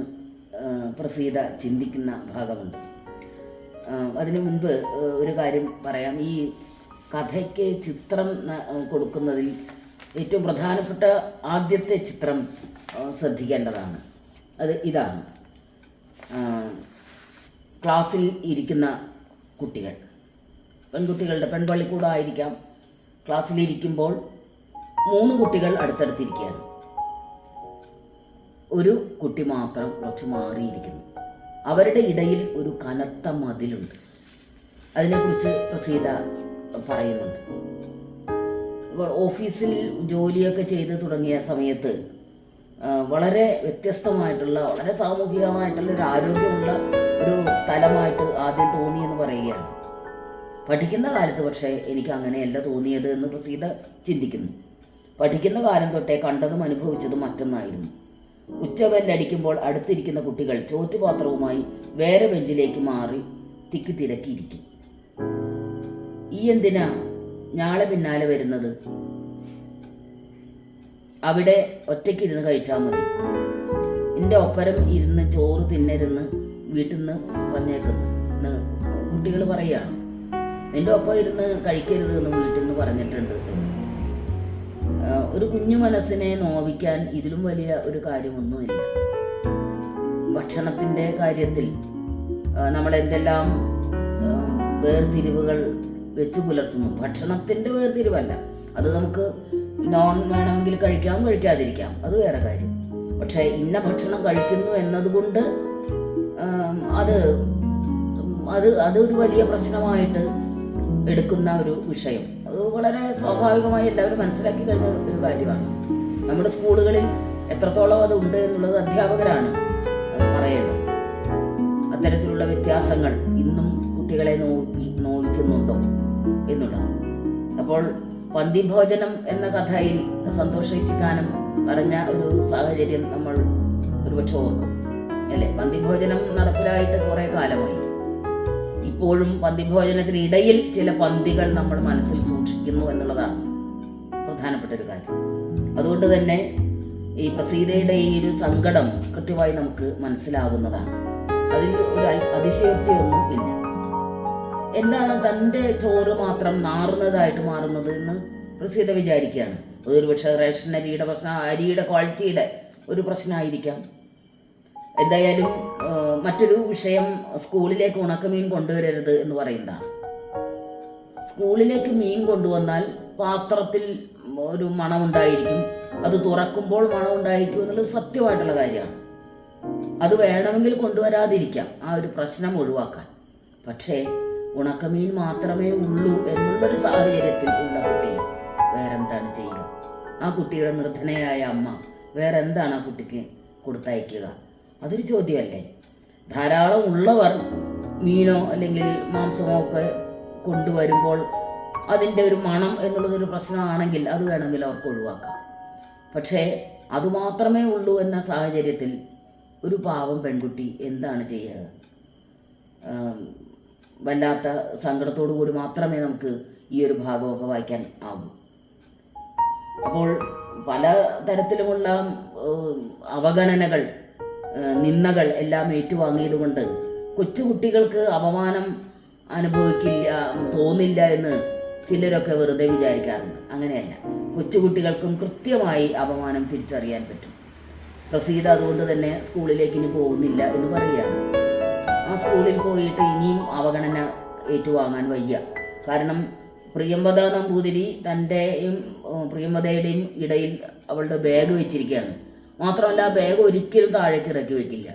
പ്രസീത ചിന്തിക്കുന്ന ഭാഗമുണ്ട്. അതിനു മുൻപ് ഒരു കാര്യം പറയാം. ഈ കഥയ്ക്ക് ചിത്രം കൊടുക്കുന്നതിൽ ഏറ്റവും പ്രധാനപ്പെട്ട ആദ്യത്തെ ചിത്രം ശ്രദ്ധിക്കേണ്ടതാണ്. അത് ഇതാണ്. ക്ലാസ്സിൽ ഇരിക്കുന്ന കുട്ടികൾ, പെൺപള്ളിക്കൂടമായിരിക്കാം. ക്ലാസ്സിലിരിക്കുമ്പോൾ 3 കുട്ടികൾ അടുത്തടുത്തിരിക്കുകയാണ്. ഒരു കുട്ടി മാത്രം കുറച്ച് മാറിയിരിക്കുന്നു. അവരുടെ ഇടയിൽ ഒരു കനത്ത മതിലുണ്ട്. അതിനെക്കുറിച്ച് പ്രസീത പറയുന്നുണ്ട്. ഓഫീസിൽ ജോലിയൊക്കെ ചെയ്ത് തുടങ്ങിയ സമയത്ത് വളരെ വ്യത്യസ്തമായിട്ടുള്ള, വളരെ സാമൂഹികമായിട്ടുള്ള ഒരു ആരോഗ്യമുള്ള ഒരു സ്ഥലമായിട്ട് ആദ്യം തോന്നിയെന്ന് പറയുകയാണ്. പഠിക്കുന്ന കാലത്ത് പക്ഷേ എനിക്ക് അങ്ങനെയല്ല തോന്നിയത് എന്ന് പ്രസീത ചിന്തിക്കുന്നു. പഠിക്കുന്ന കാലം തൊട്ടേ കണ്ടതും അനുഭവിച്ചതും മറ്റൊന്നായിരുന്നു. ഉച്ചബെല്ലടിക്കുമ്പോൾ അടുത്തിരിക്കുന്ന കുട്ടികൾ ചോറ്റുപാത്രവുമായി വേറെ ബെഞ്ചിലേക്ക് മാറി തിക്കി തിരക്കിയിരിക്കും. ഈ എന്തിനാ ഞാളെ പിന്നാലെ വരുന്നത്? അവിടെ ഒറ്റയ്ക്കിരുന്ന് കഴിച്ചാൽ മതി. എൻ്റെ ഒപ്പരം ഇരുന്ന് ചോറ് തിന്നരുന്ന് വീട്ടിൽ നിന്ന് പറഞ്ഞേക്കുന്നു കുട്ടികൾ പറയുകയാണ്. നിൻ്റെ ഒപ്പം ഇരുന്ന് കഴിക്കരുത് എന്ന് വീട്ടിൽ നിന്ന് പറഞ്ഞിട്ടുണ്ട്. ഒരു കുഞ്ഞു മനസ്സിനെ നോവിക്കാൻ ഇതിലും വലിയ ഒരു കാര്യമൊന്നുമില്ല. ഭക്ഷണത്തിൻ്റെ കാര്യത്തിൽ നമ്മളെന്തെല്ലാം വേർതിരിവുകൾ വെച്ച് പുലർത്തുന്നു. ഭക്ഷണത്തിൻ്റെ വേർതിരിവല്ല, അത് നമുക്ക് നോൺ വേണമെങ്കിൽ കഴിക്കാം, കഴിക്കാതിരിക്കാം, അത് വേറെ കാര്യം. പക്ഷേ ഇന്ന ഭക്ഷണം കഴിക്കുന്നു എന്നതുകൊണ്ട് അതൊരു വലിയ പ്രശ്നമായിട്ട് എടുക്കുന്ന ഒരു വിഷയം, അത് വളരെ സ്വാഭാവികമായി എല്ലാവരും മനസ്സിലാക്കി കഴിഞ്ഞ ഒരു കാര്യമാണ്. നമ്മുടെ സ്കൂളുകളിൽ എത്രത്തോളം അത് ഉണ്ട് എന്നുള്ളത് അധ്യാപകരാണ് പറയേണ്ടത്. അത്തരത്തിലുള്ള വ്യത്യാസങ്ങൾ ഇന്നും കുട്ടികളെ നോവിക്കുന്നുണ്ടോ എന്നുള്ളത്. അപ്പോൾ പന്തിഭോജനം എന്ന കഥയിൽ സന്തോഷ് ഇച്ചിക്കാനം പറഞ്ഞ ഒരു സാഹചര്യം നമ്മൾ ഒരുപക്ഷെ ഓർക്കും അല്ലേ? പന്തിഭോജനം നടപ്പിലായിട്ട് കുറേ കാലമായി. ഇപ്പോഴും പന്തിഭോജനത്തിനിടയിൽ ചില പന്തികൾ നമ്മൾ മനസ്സിൽ സൂക്ഷിക്കുന്നു എന്നുള്ളതാണ് പ്രധാനപ്പെട്ട ഒരു കാര്യം. അതുകൊണ്ട് തന്നെ ഈ പ്രസീതയുടെ ഈ ഒരു സങ്കടം കൃത്യമായി നമുക്ക് മനസ്സിലാകുന്നതാണ്. അതിൽ ഒരു അതിശയോക്തിയൊന്നും ഇല്ല. എന്താണ് തൻ്റെ ചോറ് മാത്രം നാറുന്നതായിട്ട് മാറുന്നത് എന്ന് പ്രസീത വിചാരിക്കുകയാണ്. അതൊരു പക്ഷേ റേഷൻ അരിയുടെ പ്രശ്നം, അരിയുടെ ക്വാളിറ്റിയുടെ ഒരു പ്രശ്നമായിരിക്കാം. എന്തായാലും മറ്റൊരു വിഷയം, സ്കൂളിലേക്ക് ഉണക്കമീൻ കൊണ്ടുവരരുത് എന്ന് പറയുന്നതാണ്. സ്കൂളിലേക്ക് മീൻ കൊണ്ടുവന്നാൽ പാത്രത്തിൽ ഒരു മണമുണ്ടായിരിക്കും, അത് തുറക്കുമ്പോൾ മണമുണ്ടായിരിക്കും എന്നുള്ളത് സത്യമായിട്ടുള്ള കാര്യമാണ്. അത് വേണമെങ്കിൽ കൊണ്ടുവരാതിരിക്കാം, ആ ഒരു പ്രശ്നം ഒഴിവാക്കാൻ. പക്ഷേ ഉണക്കമീൻ മാത്രമേ ഉള്ളൂ എന്നുള്ളൊരു സാഹചര്യത്തിൽ ഉള്ള കുട്ടി വേറെന്താണ് ചെയ്യുക? ആ കുട്ടിയുടെ നിർധനയായ അമ്മ വേറെന്താണ് ആ കുട്ടിക്ക് കൊടുത്തയക്കുക? അതൊരു ചോദ്യമല്ലേ? ധാരാളം ഉള്ളവർ മീനോ അല്ലെങ്കിൽ മാംസമോ ഒക്കെ കൊണ്ടുവരുമ്പോൾ അതിൻ്റെ ഒരു മണം എന്നുള്ളതൊരു പ്രശ്നമാണെങ്കിൽ അത് വേണമെങ്കിൽ അവർക്ക് ഒഴിവാക്കാം. പക്ഷേ അതുമാത്രമേ ഉള്ളൂ എന്ന സാഹചര്യത്തിൽ ഒരു പാവം പെൺകുട്ടി എന്താണ് ചെയ്യുക? വല്ലാത്ത സങ്കടത്തോടു കൂടി മാത്രമേ നമുക്ക് ഈ ഒരു ഭാഗമൊക്കെ വായിക്കാൻ ആകൂ. അപ്പോൾ പല തരത്തിലുമുള്ള അവഗണനകൾ, നിന്ദകൾ എല്ലാം ഏറ്റുവാങ്ങിയതുകൊണ്ട് കൊച്ചുകുട്ടികൾക്ക് അപമാനം അനുഭവിക്കില്ല, തോന്നില്ല എന്ന് ചിലരൊക്കെ വെറുതെ വിചാരിക്കാറുണ്ട്. അങ്ങനെയല്ല, കൊച്ചുകുട്ടികൾക്കും കൃത്യമായി അപമാനം തിരിച്ചറിയാൻ പറ്റും. പ്രസീത അതുകൊണ്ട് തന്നെ സ്കൂളിലേക്ക് ഇനി പോകുന്നില്ല എന്ന് പറയുകയാണ്. ആ സ്കൂളിൽ പോയിട്ട് ഇനിയും അവഗണന ഏറ്റുവാങ്ങാൻ വയ്യ. കാരണം പ്രിയംവദ നമ്പൂതിരി തൻ്റെയും പ്രിയംവദയുടെയും ഇടയിൽ അവളുടെ ബാഗ് വെച്ചിരിക്കുകയാണ്. മാത്രമല്ല, ആ ബാഗ് ഒരിക്കലും താഴേക്ക് ഇറക്കി വെക്കില്ല.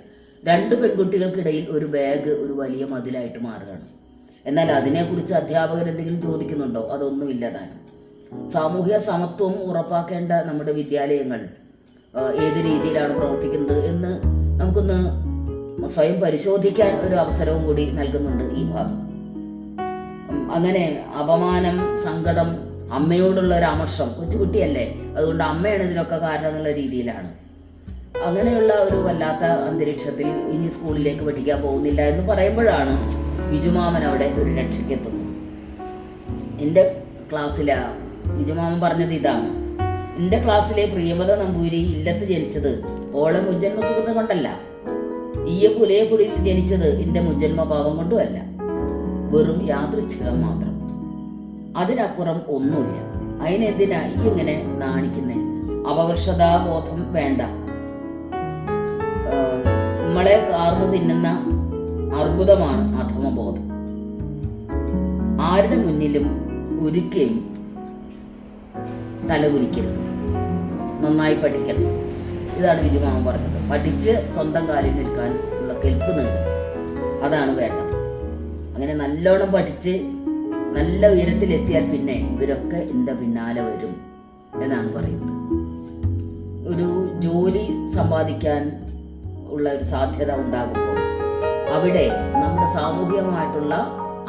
രണ്ട് പെൺകുട്ടികൾക്കിടയിൽ ഒരു ബാഗ് ഒരു വലിയ മതിലായിട്ട് മാറുകയാണ്. എന്നാൽ അതിനെക്കുറിച്ച് അധ്യാപകർ എന്തെങ്കിലും ചോദിക്കുന്നുണ്ടോ? അതൊന്നുമില്ല താനും. സാമൂഹ്യ സമത്വം ഉറപ്പാക്കേണ്ട നമ്മുടെ വിദ്യാലയങ്ങൾ ഏത് രീതിയിലാണ് പ്രവർത്തിക്കുന്നത് എന്ന് നമുക്കൊന്ന് സ്വയം പരിശോധിക്കാൻ ഒരു അവസരവും കൂടി നൽകുന്നുണ്ട് ഈ ഭാഗം. അങ്ങനെ അപമാനം, സങ്കടം, അമ്മയോടുള്ള ഒരു അമർഷം, കൊച്ചുകുട്ടിയല്ലേ, അതുകൊണ്ട് അമ്മയാണ് ഇതിനൊക്കെ കാരണം എന്നുള്ള രീതിയിലാണ്. അങ്ങനെയുള്ള ഒരു വല്ലാത്ത അന്തരീക്ഷത്തിൽ ഇനി സ്കൂളിലേക്ക് പഠിക്കാൻ പോകുന്നില്ല എന്ന് പറയുമ്പോഴാണ് വിജുമാമൻ അവിടെ ഒരു രക്ഷയ്ക്കെത്തുന്നത്. എൻ്റെ ക്ലാസ്സിലെ വിജുമാമൻ പറഞ്ഞത് ഇതാണ്: എൻ്റെ ക്ലാസ്സിലെ പ്രിയമത നമ്പൂരി ഇല്ലത്ത് ജനിച്ചത് ഓളെ മുജ്ജന്മ സുഖം കൊണ്ടല്ല, ഈയ പുലയക്കുടിയിൽ ജനിച്ചത് എൻ്റെ മുജ്ജന്മ പാപം കൊണ്ടുമല്ല, വെറും യാദൃച്ഛികം മാത്രം. അതിനപ്പുറം ഒന്നുമില്ല. അതിനെന്തിനാ ഈ ഇങ്ങനെ നാണിക്കുന്നേ? അപകർഷതാബോധം വേണ്ട. നമ്മളെ കാർന്നു തിന്നുന്ന അർബുദമാണ് അധമബോധം. ആരുടെ മുന്നിലും ഒരിക്കലും തലകുനിക്കരുത്. നന്നായി പഠിക്കണം. ഇതാണ് വിജുമാമൻ പറഞ്ഞത്. പഠിച്ച് സ്വന്തം കാലിൽ നിൽക്കാൻ ഉള്ള കെൽപ്പ് നേടും, അതാണ് വേണ്ടത്. അങ്ങനെ നല്ലോണം പഠിച്ച് നല്ല ഉയരത്തിലെത്തിയാൽ പിന്നെ ഇവരൊക്കെ എൻ്റെ പിന്നാലെ വരും എന്നാണ് പറയുന്നത്. ഒരു ജോലി സമ്പാദിക്കാൻ ഉള്ള ഒരു സാധ്യത ഉണ്ടാകുമ്പോൾ അവിടെ നമ്മുടെ സാമൂഹികമായിട്ടുള്ള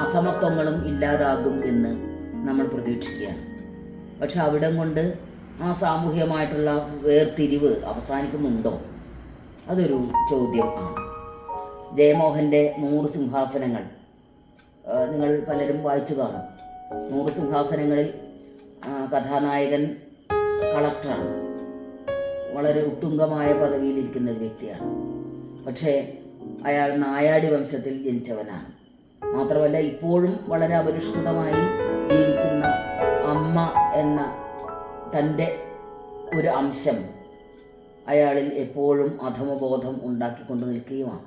അസമത്വങ്ങളും ഇല്ലാതാകും എന്ന് നമ്മൾ പ്രതീക്ഷിക്കുകയാണ്. പക്ഷെ അവിടം കൊണ്ട് ആ സാമൂഹികമായിട്ടുള്ള വേർതിരിവ് അവസാനിക്കുന്നുണ്ടോ? അതൊരു ചോദ്യം ആണ്. ജയമോഹൻ്റെ 100 സിംഹാസനങ്ങൾ നിങ്ങൾ പലരും വായിച്ചു കാണും. 100 സിംഹാസനങ്ങളിൽ കഥാനായകൻ കളക്ടറാണ്, വളരെ ഉത്തുംഗമായ പദവിയിലിരിക്കുന്ന ഒരു വ്യക്തിയാണ്. പക്ഷേ അയാൾ നായാടി വംശത്തിൽ ജനിച്ചവനാണ്. മാത്രമല്ല ഇപ്പോഴും വളരെ അപരിഷ്കൃതമായി ജീവിക്കുന്ന അമ്മ എന്ന തൻ്റെ ഒരു അംശം അയാളിൽ എപ്പോഴും അധമബോധം ഉണ്ടാക്കിക്കൊണ്ട് നിൽക്കുകയുമാണ്.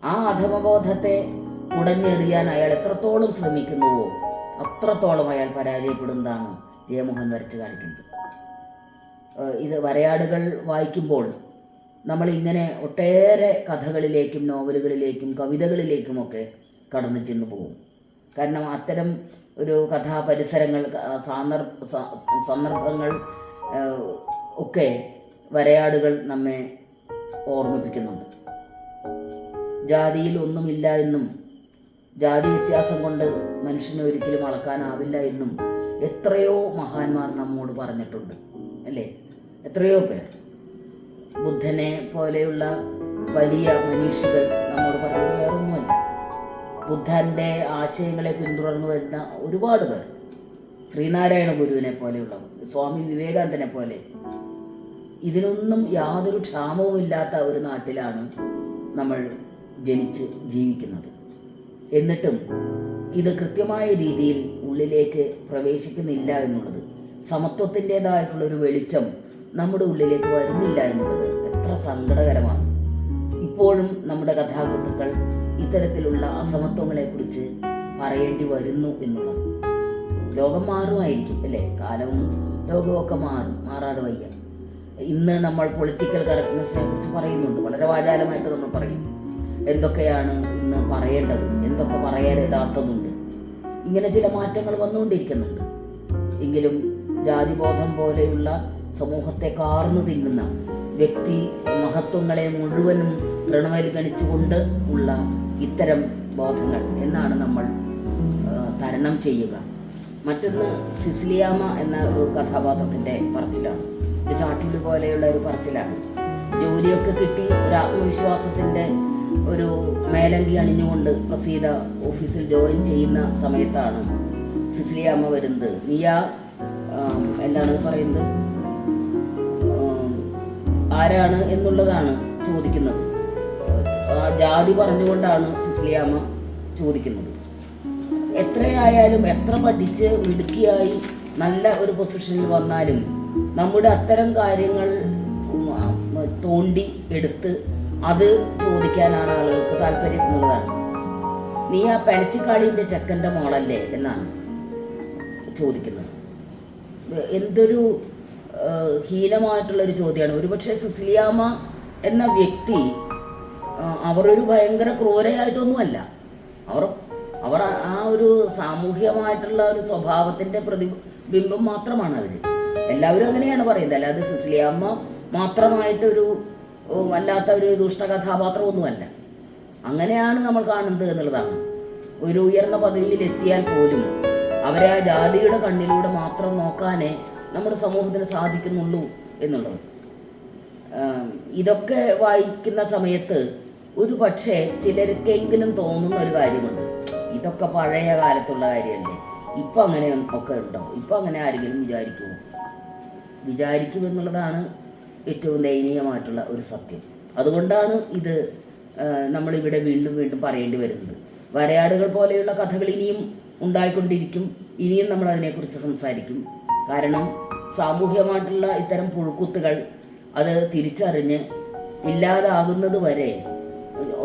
ആ അധമബോധത്തെ ഉടഞ്ഞെറിയാൻ അയാൾ എത്രത്തോളം ശ്രമിക്കുന്നുവോ അത്രത്തോളം അയാൾ പരാജയപ്പെടുന്നതാണ് ജയമോഹൻ വരച്ച് കാണിക്കുന്നത്. ഇത് വരയാടുകൾ വായിക്കുമ്പോൾ നമ്മൾ ഇങ്ങനെ ഒട്ടേറെ കഥകളിലേക്കും നോവലുകളിലേക്കും കവിതകളിലേക്കുമൊക്കെ കടന്നു ചെന്നു പോകും. കാരണം അത്തരം ഒരു കഥാപരിസരങ്ങൾ സന്ദർഭങ്ങൾ ഒക്കെ വരയാടുകൾ നമ്മെ ഓർമ്മിപ്പിക്കുന്നുണ്ട്. ജാതിയിൽ ഒന്നുമില്ല എന്നും ജാതി വ്യത്യാസം കൊണ്ട് മനുഷ്യനെ ഒരിക്കലും അളക്കാനാവില്ല എന്നും എത്രയോ മഹാന്മാർ നമ്മോട് പറഞ്ഞിട്ടുണ്ട്, അല്ലേ? എത്രയോ പേർ, ബുദ്ധനെ പോലെയുള്ള വലിയ മനീഷികൾ നമ്മോട് പറഞ്ഞത് വേറൊന്നുമല്ല. ബുദ്ധൻ്റെ ആശയങ്ങളെ പിന്തുടർന്നു വരുന്ന ഒരുപാട് പേർ, ശ്രീനാരായണ ഗുരുവിനെ പോലെയുള്ളവർ, സ്വാമി വിവേകാനന്ദനെ പോലെ, ഇതിനൊന്നും യാതൊരു ക്ഷാമവുമില്ലാത്ത ഒരു നാട്ടിലാണ് നമ്മൾ ജനിച്ച് ജീവിക്കുന്നത്. എന്നിട്ടും ഇത് കൃത്യമായ രീതിയിൽ ഉള്ളിലേക്ക് പ്രവേശിക്കുന്നില്ല എന്നുള്ളത്, സമത്വത്തിൻ്റെതായിട്ടുള്ളൊരു വെളിച്ചം നമ്മുടെ ഉള്ളിലേക്ക് വരുന്നില്ല എന്നുള്ളത് എത്ര സങ്കടകരമാണ്. ഇപ്പോഴും നമ്മുടെ കഥാകൃത്തുക്കൾ ഇത്തരത്തിലുള്ള അസമത്വങ്ങളെക്കുറിച്ച് പറയേണ്ടി വരുന്നു എന്നുള്ളത്. ലോകം മാറുമായിരിക്കും, അല്ലേ? കാലവും ലോകവും ഒക്കെ മാറാതെ വയ്യ. ഇന്ന് നമ്മൾ പൊളിറ്റിക്കൽ കറക്റ്റ്നെസ്സിനെ കുറിച്ച് പറയുന്നുണ്ട്, വളരെ വാചാലമായിട്ട് നമ്മൾ പറയും. എന്തൊക്കെയാണ് ഇന്ന് പറയേണ്ടത്, എന്തൊക്കെ പറയരുതാത്തതുണ്ട്, ഇങ്ങനെ ചില മാറ്റങ്ങൾ വന്നുകൊണ്ടിരിക്കുന്നുണ്ട്. എങ്കിലും ജാതിബോധം പോലെയുള്ള സമൂഹത്തെ കാർന്നു തിന്നുന്ന വ്യക്തി മഹത്വങ്ങളെ മുഴുവനും തൃണവൽഗണിച്ചുകൊണ്ട് ഉള്ള ഇത്തരം ബോധങ്ങൾ എന്നാണ് നമ്മൾ തരണം ചെയ്യുക. മറ്റൊന്ന് സിസിലിയാമ്മ എന്ന ഒരു കഥാപാത്രത്തിൻ്റെ പറച്ചിലാണ്. ഒരു ചാട്ടുള്ളി പോലെയുള്ള ഒരു പറച്ചിലാണ്. ജോലിയൊക്കെ കിട്ടി ഒരു ആത്മവിശ്വാസത്തിൻ്റെ ഒരു മേലങ്കി അണിഞ്ഞുകൊണ്ട് പ്രസീത ഓഫീസിൽ ജോയിൻ ചെയ്യുന്ന സമയത്താണ് സിസിലിയാമ്മ വരുന്നത്. നീയാ എന്താണ് പറയുന്നത്, ആരാണ് എന്നുള്ളതാണ് ചോദിക്കുന്നത്. ആ ജാതി പറഞ്ഞുകൊണ്ടാണ് സിസിലിയാമ്മ ചോദിക്കുന്നത്. എത്രയായാലും എത്ര പഠിച്ച് മിടുക്കിയായി നല്ല ഒരു പൊസിഷനിൽ വന്നാലും നമ്മുടെ അത്തരം കാര്യങ്ങൾ തോണ്ടി എടുത്ത് അത് ചോദിക്കാനാണ് ആളുകൾക്ക് താല്പര്യം എന്നുള്ളതാണ്. നീ ആ പെനച്ചിക്കാളിൻ്റെ ചെക്കൻ്റെ മോളല്ലേ എന്നാണ് ചോദിക്കുന്നത്. എന്തൊരു ഹീനമായിട്ടുള്ളൊരു ചോദ്യമാണ്. ഒരുപക്ഷെ സിസിലിയാമ്മ എന്ന വ്യക്തി അവരൊരു ഭയങ്കര ക്രൂരയായിട്ടൊന്നുമല്ല. അവർ ആ ഒരു സാമൂഹികമായിട്ടുള്ള ഒരു സ്വഭാവത്തിൻ്റെ പ്രതിബിംബം മാത്രമാണ് അവർ. എല്ലാവരും അങ്ങനെയാണ് പറയുന്നത്, അല്ലാതെ സിസിലിയാമ്മ മാത്രമായിട്ടൊരു വല്ലാത്ത ഒരു ദുഷ്ട കഥാപാത്രമൊന്നുമല്ല. അങ്ങനെയാണ് നമ്മൾ കാണുന്നത് എന്നുള്ളതാണ്. ഒരു ഉയർന്ന പദവിയിൽ എത്തിയാൽ പോലും അവരെ ആ ജാതിയുടെ കണ്ണിലൂടെ മാത്രം നോക്കാനേ നമ്മുടെ സമൂഹത്തിന് സാധിക്കുന്നുള്ളൂ എന്നുള്ളത്. ഇതൊക്കെ വായിക്കുന്ന സമയത്ത് ഒരു പക്ഷേ ചിലർക്കെങ്കിലും തോന്നുന്ന ഒരു കാര്യമുണ്ട്, ഇതൊക്കെ പഴയ കാലത്തുള്ള കാര്യമല്ലേ, ഇപ്പം അങ്ങനെ ഒക്കെ ഉണ്ടോ, ഇപ്പം അങ്ങനെ ആരെങ്കിലും വിചാരിക്കുമെന്നുള്ളതാണ് ഏറ്റവും ദയനീയമായിട്ടുള്ള ഒരു സത്യം. അതുകൊണ്ടാണ് ഇത് നമ്മളിവിടെ വീണ്ടും വീണ്ടും പറയേണ്ടി വരുന്നത്. വരയാടുകൾ പോലെയുള്ള കഥകൾ ഇനിയും ഉണ്ടായിക്കൊണ്ടിരിക്കും, ഇനിയും നമ്മൾ അതിനെക്കുറിച്ച് സംസാരിക്കും. കാരണം സാമൂഹ്യമായിട്ടുള്ള ഇത്തരം പുഴുക്കുത്തുകൾ അത് തിരിച്ചറിഞ്ഞ് ഇല്ലാതാകുന്നത് വരെ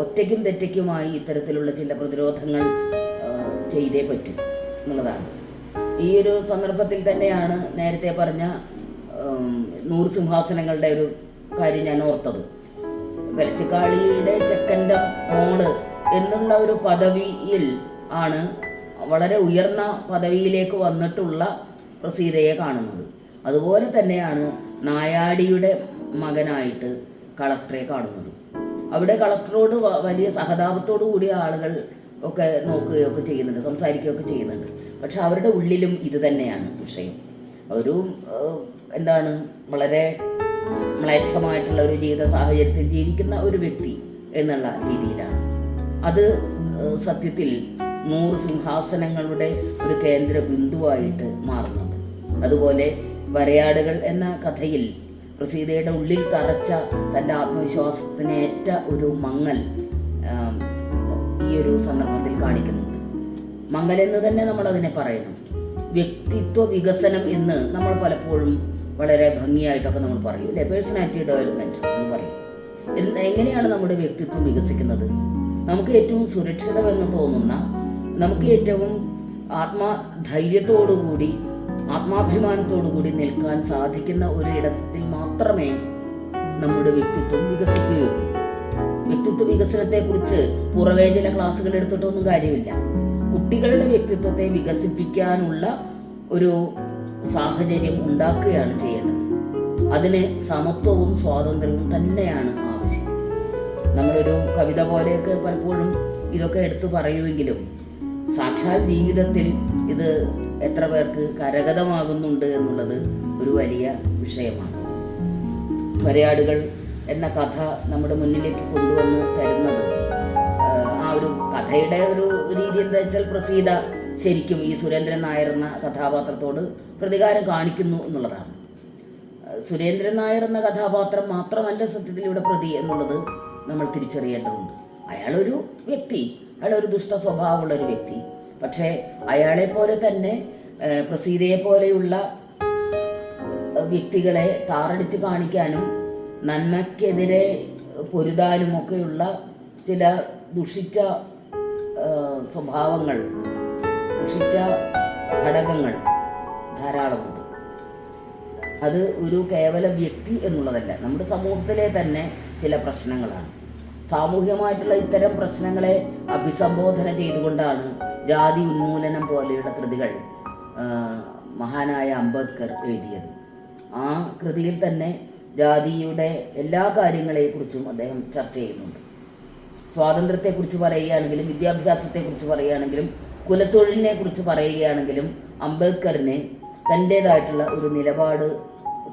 ഒറ്റയ്ക്കും തെറ്റയ്ക്കുമായി ഇത്തരത്തിലുള്ള ചില പ്രതിരോധങ്ങൾ ചെയ്തേ പറ്റൂ എന്നുള്ളതാണ്. ഈ ഒരു സന്ദർഭത്തിൽ തന്നെയാണ് നേരത്തെ പറഞ്ഞ 100 സിംഹാസനങ്ങളുടെ ഒരു കാര്യം ഞാൻ ഓർത്തത്. വെലച്ചിക്കാളിയുടെ ചെക്കൻ്റെ മോള് എന്നുള്ള ഒരു പദവിയിൽ ആണ് വളരെ ഉയർന്ന പദവിയിലേക്ക് വന്നിട്ടുള്ള പ്രസീതയെ കാണുന്നത്. അതുപോലെ തന്നെയാണ് നായാടിയുടെ മകനായിട്ട് കളക്ടറെ കാണുന്നത്. അവിടെ കളക്ടറോട് വലിയ സഹതാപത്തോടു കൂടിയ ആളുകൾ ഒക്കെ നോക്കുകയൊക്കെ ചെയ്യുന്നുണ്ട്, സംസാരിക്കുകയൊക്കെ ചെയ്യുന്നുണ്ട്. പക്ഷെ അവരുടെ ഉള്ളിലും ഇത് തന്നെയാണ് വിഷയം. ഒരു എന്താണ്, വളരെ മ്ലേച്ഛമായിട്ടുള്ള ഒരു ജീവിത സാഹചര്യത്തിൽ ജീവിക്കുന്ന ഒരു വ്യക്തി എന്നുള്ള രീതിയിലാണ് അത് സത്യത്തിൽ 100 സിംഹാസനങ്ങളുടെ ഒരു കേന്ദ്ര ബിന്ദുവായിട്ട് മാറുന്നുണ്ട്. അതുപോലെ വരയാടുകൾ എന്ന കഥയിൽ പ്രസീതയുടെ ഉള്ളിൽ തറച്ച തൻ്റെ ആത്മവിശ്വാസത്തിനേറ്റ ഒരു മങ്ങൽ ഈ ഒരു സന്ദർഭത്തിൽ കാണിക്കുന്നുണ്ട്. മങ്ങൽ എന്ന് തന്നെ നമ്മൾ അതിനെ പറയണം. വ്യക്തിത്വ വികസനം എന്ന് നമ്മൾ പലപ്പോഴും വളരെ ഭംഗിയായിട്ടൊക്കെ നമ്മൾ പറയും അല്ലേ, പേഴ്സണാലിറ്റി ഡെവലപ്മെൻറ്റ് എന്ന് പറയും. എങ്ങനെയാണ് നമ്മുടെ വ്യക്തിത്വം വികസിക്കുന്നത്? നമുക്ക് ഏറ്റവും സുരക്ഷിതമെന്ന് തോന്നുന്ന, നമുക്ക് ഏറ്റവും ആത്മധൈര്യത്തോടുകൂടി ആത്മാഭിമാനത്തോടുകൂടി നിൽക്കാൻ സാധിക്കുന്ന ഒരു ഇടത്തിൽ മാത്രമേ നമ്മുടെ വ്യക്തിത്വം വികസിക്കുകയുള്ളൂ. വ്യക്തിത്വ വികസനത്തെക്കുറിച്ച് പുറമേ ചില ക്ലാസ്സുകൾ എടുത്തിട്ടൊന്നും കാര്യമില്ല. കുട്ടികളുടെ വ്യക്തിത്വത്തെ വികസിപ്പിക്കാനുള്ള ഒരു സാഹചര്യം ഉണ്ടാക്കുകയാണ് ചെയ്യേണ്ടത്. അതിന് സമത്വവും സ്വാതന്ത്ര്യവും തന്നെയാണ് ആവശ്യം. നമ്മളൊരു കവിത പോലെയൊക്കെ പലപ്പോഴും ഇതൊക്കെ എടുത്തു പറയുമെങ്കിലും സാക്ഷാൽ ജീവിതത്തിൽ ഇത് എത്ര പേർക്ക് കരഗതമാകുന്നുണ്ട് എന്നുള്ളത് ഒരു വലിയ വിഷയമാണ്. വരയാടുകൾ എന്ന കഥ നമ്മുടെ മുന്നിലേക്ക് കൊണ്ടുവന്ന് തരുന്നത്, ആ ഒരു കഥയുടെ ഒരു രീതി എന്താ വെച്ചാൽ, പ്രസീത ശരിക്കും ഈ സുരേന്ദ്രൻ നായർ എന്ന കഥാപാത്രത്തോട് പ്രതികാരം കാണിക്കുന്നു എന്നുള്ളതാണ്. സുരേന്ദ്രൻ നായർ എന്ന കഥാപാത്രം മാത്രമല്ല സത്യത്തിൽ ഇവിടെ പ്രതി എന്നുള്ളത് നമ്മൾ തിരിച്ചറിയേണ്ടതുണ്ട്. അയാളൊരു വ്യക്തി, അയാളൊരു ദുഷ്ട സ്വഭാവമുള്ളൊരു വ്യക്തി. പക്ഷേ അയാളെ പോലെ തന്നെ പ്രസീതയെ പോലെയുള്ള വ്യക്തികളെ താറടിച്ച് കാണിക്കാനും നന്മയ്ക്കെതിരെ പൊരുതാനുമൊക്കെയുള്ള ചില ദുഷിച്ച സ്വഭാവങ്ങൾ, ദുഷിച്ച ഘടകങ്ങൾ ധാരാളമുണ്ട്. അത് ഒരു കേവല വ്യക്തി എന്നുള്ളതല്ല, നമ്മുടെ സമൂഹത്തിലെ തന്നെ ചില പ്രശ്നങ്ങളാണ്. സാമൂഹികമായിട്ടുള്ള ഇത്തരം പ്രശ്നങ്ങളെ അഭിസംബോധന ചെയ്തുകൊണ്ടാണ് ജാതി ഉന്മൂലനം പോലെയുള്ള കൃതികൾ മഹാനായ അംബേദ്കർ എഴുതിയത്. ആ കൃതിയിൽ തന്നെ ജാതിയുടെ എല്ലാ കാര്യങ്ങളെക്കുറിച്ചും അദ്ദേഹം ചർച്ച ചെയ്യുന്നുണ്ട്. സ്വാതന്ത്ര്യത്തെക്കുറിച്ച് പറയുകയാണെങ്കിലും, വിദ്യാഭ്യാസത്തെക്കുറിച്ച് പറയുകയാണെങ്കിലും, കുലത്തൊഴിലിനെ കുറിച്ച് പറയുകയാണെങ്കിലും അംബേദ്കറിന് തൻ്റേതായിട്ടുള്ള ഒരു നിലപാട്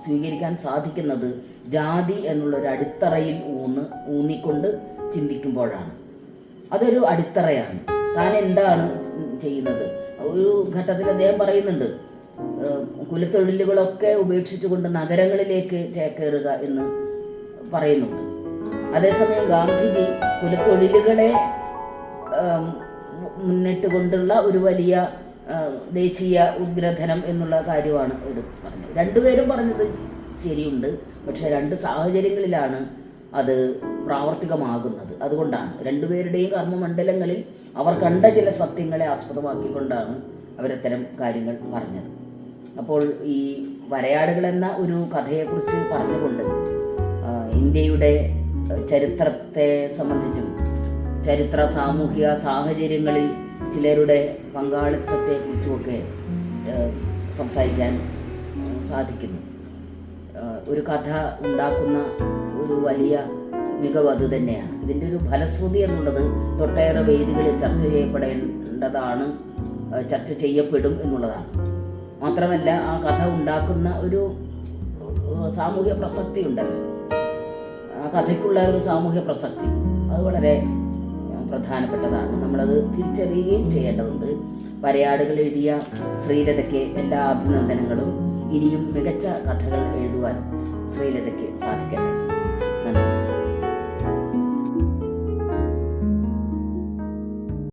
സ്വീകരിക്കാൻ സാധിക്കുന്നത് ജാതി എന്നുള്ളൊരു അടിത്തറയിൽ ഊന്നിക്കൊണ്ട് ചിന്തിക്കുമ്പോഴാണ്. അതൊരു അടിത്തറയാണ്. താൻ എന്താണ് ചെയ്യുന്നത്? ഒരു ഘട്ടത്തിൽ അദ്ദേഹം പറയുന്നുണ്ട്, കുലത്തൊഴിലുകളൊക്കെ ഉപേക്ഷിച്ചുകൊണ്ട് നഗരങ്ങളിലേക്ക് ചേക്കേറുക എന്ന് പറയുന്നുണ്ട്. അതേസമയം ഗാന്ധിജി കുലത്തൊഴിലുകളെ മുന്നിട്ട് കൊണ്ടുള്ള ഒരു വലിയ ദേശീയ ഉദ്ഗ്രഥനം എന്നുള്ള കാര്യമാണ് എടുത്ത് പറഞ്ഞത്. രണ്ടുപേരും പറഞ്ഞത് ശരിയുണ്ട്, പക്ഷേ രണ്ട് സാഹചര്യങ്ങളിലാണ് അത് പ്രാവർത്തികമാകുന്നത്. അതുകൊണ്ടാണ് രണ്ടുപേരുടെയും കർമ്മമണ്ഡലങ്ങളിൽ അവർ കണ്ട ചില സത്യങ്ങളെ ആസ്പദമാക്കിക്കൊണ്ടാണ് അവരത്തരം കാര്യങ്ങൾ പറഞ്ഞത്. അപ്പോൾ ഈ വരയാടുകൾ എന്ന ഒരു കഥയെക്കുറിച്ച് പറഞ്ഞുകൊണ്ട് ഇന്ത്യയുടെ ചരിത്രത്തെ സംബന്ധിച്ചും ചരിത്ര സാമൂഹിക സാഹചര്യങ്ങളിൽ ചിലരുടെ പങ്കാളിത്തത്തെക്കുറിച്ചുമൊക്കെ സംസാരിക്കാൻ സാധിക്കുന്നു. ഒരു കഥ ഉണ്ടാക്കുന്ന ഒരു വലിയ മികവ് അത് തന്നെയാണ്. ഇതിൻ്റെ ഒരു ഫലശ്രുതി എന്നുള്ളത് ഒട്ടേറെ വേദികളിൽ ചർച്ച ചെയ്യപ്പെടേണ്ടതാണ്, ചർച്ച ചെയ്യപ്പെടും എന്നുള്ളതാണ്. മാത്രമല്ല ആ കഥ ഉണ്ടാക്കുന്ന ഒരു സാമൂഹ്യ പ്രസക്തി ഉണ്ടല്ലോ, ആ കഥയ്ക്കുള്ള ഒരു സാമൂഹ്യ പ്രസക്തി അത് വളരെ പ്രധാനപ്പെട്ടതാണ്. നമ്മളത് തിരിച്ചറിയുകയും ചെയ്യേണ്ടതുണ്ട്. വരയാടുകൾ എഴുതിയ ശ്രീലതയ്ക്ക് എല്ലാ അഭിനന്ദനങ്ങളും. ഇനിയും മികച്ച കഥകൾ എഴുതുവാൻ ശ്രീലതയ്ക്ക് സാധിക്കട്ടെ.